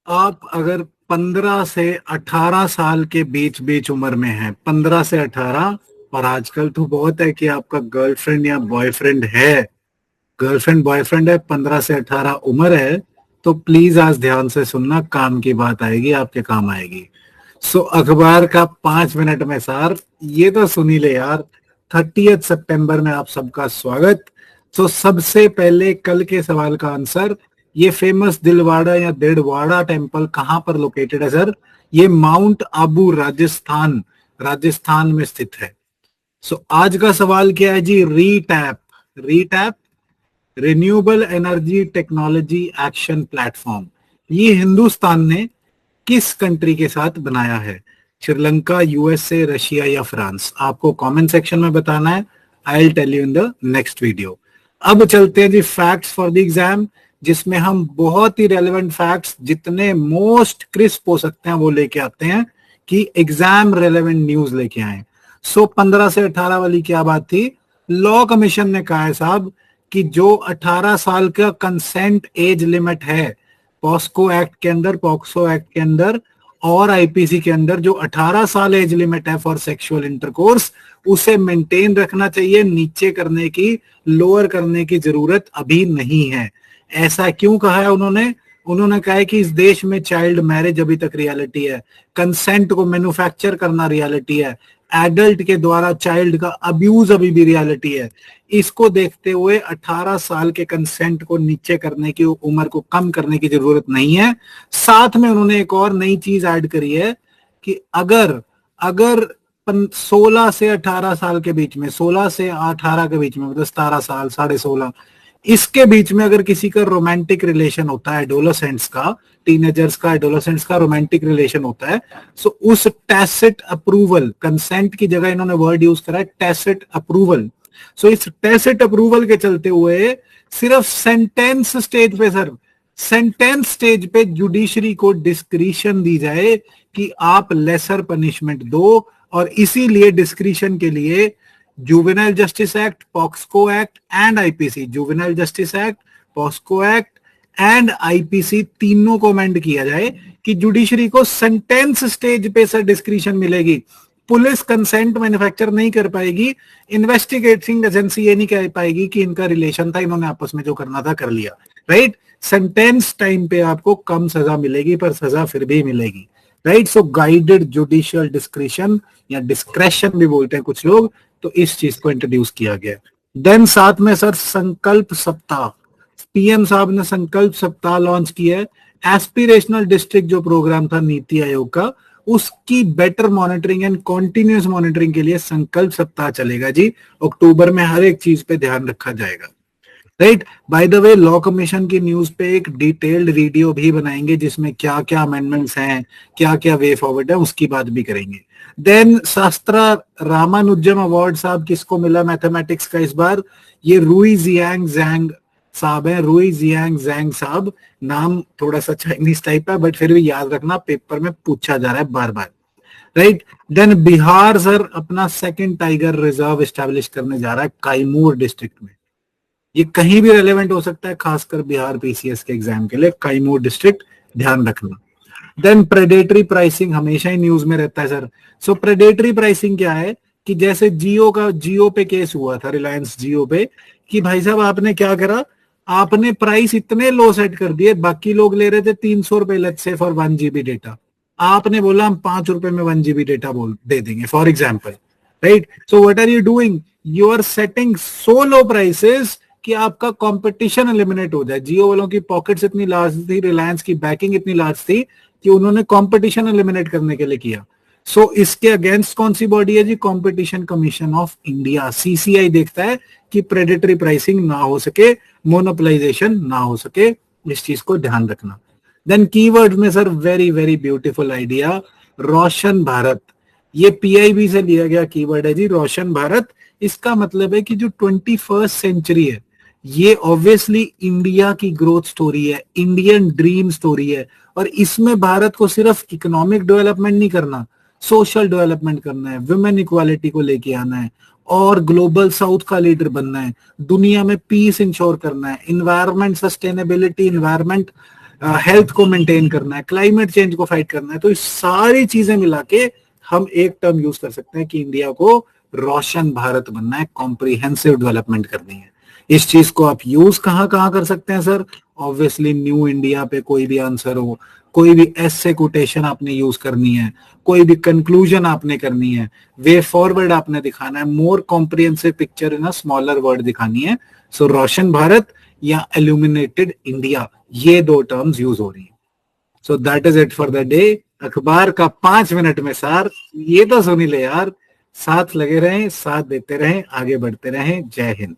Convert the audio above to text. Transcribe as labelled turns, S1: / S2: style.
S1: आप अगर 15 से 18 साल के बीच बीच उम्र में हैं, 15 से 18, और आजकल तो बहुत है कि आपका गर्लफ्रेंड या बॉयफ्रेंड है, गर्लफ्रेंड बॉयफ्रेंड है, 15 से 18 उम्र है, तो प्लीज आज ध्यान से सुनना, काम की बात आएगी, आपके काम आएगी। सो अखबार का 5 मिनट में सार, ये तो सुनी ले यार। 30 सितंबर में आप सबका स्वागत। तो सबसे पहले कल के सवाल का आंसर, ये फेमस दिलवाड़ा या दिलवाड़ा टेम्पल कहां पर लोकेटेड है सर? ये माउंट आबू राजस्थान, राजस्थान में स्थित है। सो आज का सवाल क्या है जी? RETAP, RETAP renewable energy technology action platform, ये हिंदुस्तान ने किस कंट्री के साथ बनाया है? श्रीलंका, यूएसए, रशिया या फ्रांस? आपको कमेंट सेक्शन में बताना है। I will tell you in the next video. अब चलते हैं जी फैक्ट्स फॉर द एग्जाम, जिसमें हम बहुत ही रेलेवेंट फैक्ट्स, जितने मोस्ट क्रिस्प हो सकते हैं वो लेके आते हैं, कि एग्जाम रेलेवेंट न्यूज लेके आए। सो 15 से 18 वाली क्या बात थी? लॉ कमीशन ने कहा है साहब कि जो 18 साल का कंसेंट एज लिमिट है पॉस्को एक्ट के अंदर, पॉक्सो एक्ट के अंदर और आईपीसी के अंदर, जो 18 साल एज लिमिट है फॉर सेक्सुअल इंटरकोर्स, उसे मेंटेन रखना चाहिए। नीचे करने की, लोअर करने की जरूरत अभी नहीं है। ऐसा क्यों कहा है उन्होंने? उन्होंने कहा है कि इस देश में चाइल्ड मैरिज अभी तक रियलिटी है, कंसेंट को मैन्युफैक्चर करना रियलिटी है, एडल्ट के द्वारा चाइल्ड का अब्यूज अभी भी रियलिटी है। इसको देखते हुए 18 साल के कंसेंट को नीचे करने की, उम्र को कम करने की जरूरत नहीं है। साथ में उन्होंने एक और नई चीज ऐड करी है कि अगर अगर 16 से 18 साल के बीच में, 16 से 18 के बीच में, मतलब 17 साल, 16.5, इसके बीच में अगर किसी का रोमांटिक रिलेशन होता है, एडोलेसेंट्स का, टीनेजर्स का, एडोलेसेंट्स का रोमांटिक रिलेशन होता है, सो उस टैसिट अप्रूवल, कंसेंट की जगह इन्होंने वर्ड यूज करा है टैसिट अप्रूवल। सो इस टैसिट अप्रूवल के चलते हुए सिर्फ सेंटेंस स्टेज पे सर, सेंटेंस स्टेज पे जुडिशरी को डिस्क्रिशन दी जाए कि आप लेसर पनिशमेंट दो, और इसीलिए डिस्क्रिशन के लिए juvenile justice act, पॉक्सको act and IPC, juvenile justice act, पॉक्सको act and IPC, तीनों को अमेंड किया जाए कि जुडिशरी को सेंटेंस स्टेज पे सर डिस्क्रिशन मिलेगी। पुलिस कंसेंट मैन्युफैक्चर नहीं कर पाएगी, इन्वेस्टिगेटिंग एजेंसी ये नहीं कह पाएगी कि इनका रिलेशन था, इन्होंने आपस में जो करना था कर लिया, राइट? सेंटेंस टाइम पे आपको कम सजा मिलेगी, पर सजा फिर भी मिलेगी, राइट? सो गाइडेड जुडिशियल डिस्क्रिशन या डिस्क्रेशन भी बोलते हैं कुछ लोग, तो इस चीज को इंट्रोड्यूस किया गया। देन साथ में सर संकल्प सप्ताह, पीएम साहब ने संकल्प सप्ताह लॉन्च किया है। एस्पिरेशनल डिस्ट्रिक्ट जो प्रोग्राम था नीति आयोग का, उसकी better monitoring and continuous monitoring के लिए संकल्प सप्ताह चलेगा जी। अक्टूबर में हर एक चीज पे ध्यान रखा जाएगा, right? By the way, law commission की न्यूज पे एक डिटेल्ड वीडियो भी बनाएंगे जिसमें क्या क्या अमेंडमेंट्स हैं, क्या क्या वे फॉरवर्ड है, उसकी बात भी करेंगे। देन शास्त्रा रामानुजम अवार्ड साहब किसको मिला मैथमेटिक्स का इस बार? ये रूई जियांग जैंग साहब हैं, रूई जियांग जैंग साहब। नाम थोड़ा सा चाइनीज टाइप है, बट फिर भी याद रखना, पेपर में पूछा जा रहा है बार बार, राइट? देन बिहार सर अपना सेकंड टाइगर रिजर्व स्टैब्लिश करने जा रहा है कैमूर डिस्ट्रिक्ट में। ये कहीं भी रेलेवेंट हो सकता है, खासकर बिहार पीसीएस के एग्जाम के लिए, कैमूर डिस्ट्रिक्ट ध्यान रखना। देन प्रेडेटरी प्राइसिंग हमेशा ही न्यूज में रहता है सर। सो प्रेडेटरी प्राइसिंग क्या है? कि जैसे जियो पे केस हुआ था, रिलायंस जियो पे, कि भाई साहब आपने क्या करा, आपने प्राइस इतने लो सेट कर दिए, बाकी लोग ले रहे थे 300 रुपए let's say for 1 GB data, आपने बोला हम 5 रुपए में 1 GB डेटा बोल दे देंगे for example, right? So what are you doing? You are setting so low prices कि आपका कंपटीशन एलिमिनेट हो जाए। जियो वालों की पॉकेट्स इतनी लार्ज थी, रिलायंस की बैकिंग इतनी लार्ज थी कि उन्होंने कंपटीशन एलिमिनेट करने के लिए किया। सो इसके अगेंस्ट कौन सी बॉडी है जी? Competition commission of India, CCI, देखता है कि प्रेडेटरी प्राइसिंग ना हो सके, मोनोपोलाइजेशन ना हो सके, इस चीज को ध्यान रखना। देन कीवर्ड में sir very very beautiful idea, Roshan Bharat. ये पीआईबी से लिया गया कीवर्ड है जी, रोशन भारत। इसका मतलब है कि जो 21st सेंचुरी है, ये ऑब्वियसली इंडिया की ग्रोथ स्टोरी है, इंडियन ड्रीम स्टोरी है, और इसमें भारत को सिर्फ इकोनॉमिक डेवलपमेंट नहीं करना, सोशल डेवलपमेंट करना है, वुमेन इक्वालिटी को लेके आना है, और ग्लोबल साउथ का लीडर बनना है, दुनिया में पीस इंश्योर करना है, इन्वायरमेंट सस्टेनेबिलिटी, इन्वायरमेंट हेल्थ को मेंटेन करना है, क्लाइमेट चेंज को फाइट करना है, तो इस सारी चीजें मिला के हम एक टर्म यूज कर सकते हैं कि इंडिया को रोशन भारत बनना है, कॉम्प्रिहेंसिव डेवलपमेंट करनी है। इस चीज को आप यूज कहां कहां कर सकते हैं सर? ऑब्वियसली न्यू इंडिया पे कोई भी आंसर हो, कोई भी ऐसे कोटेशन आपने यूज करनी है, कोई भी कंक्लूजन आपने करनी है, वे फॉरवर्ड आपने दिखाना है, मोर comprehensive picture in a smaller word दिखानी है। सो रोशन भारत या इल्यूमिनेटेड इंडिया, ये दो टर्म्स यूज हो रही है। So that is it for the day. अखबार का 5 मिनट में सार, ये तो सुनी ले यार। साथ लगे रहें, साथ देते रहें, आगे बढ़ते रहें। जय हिंद।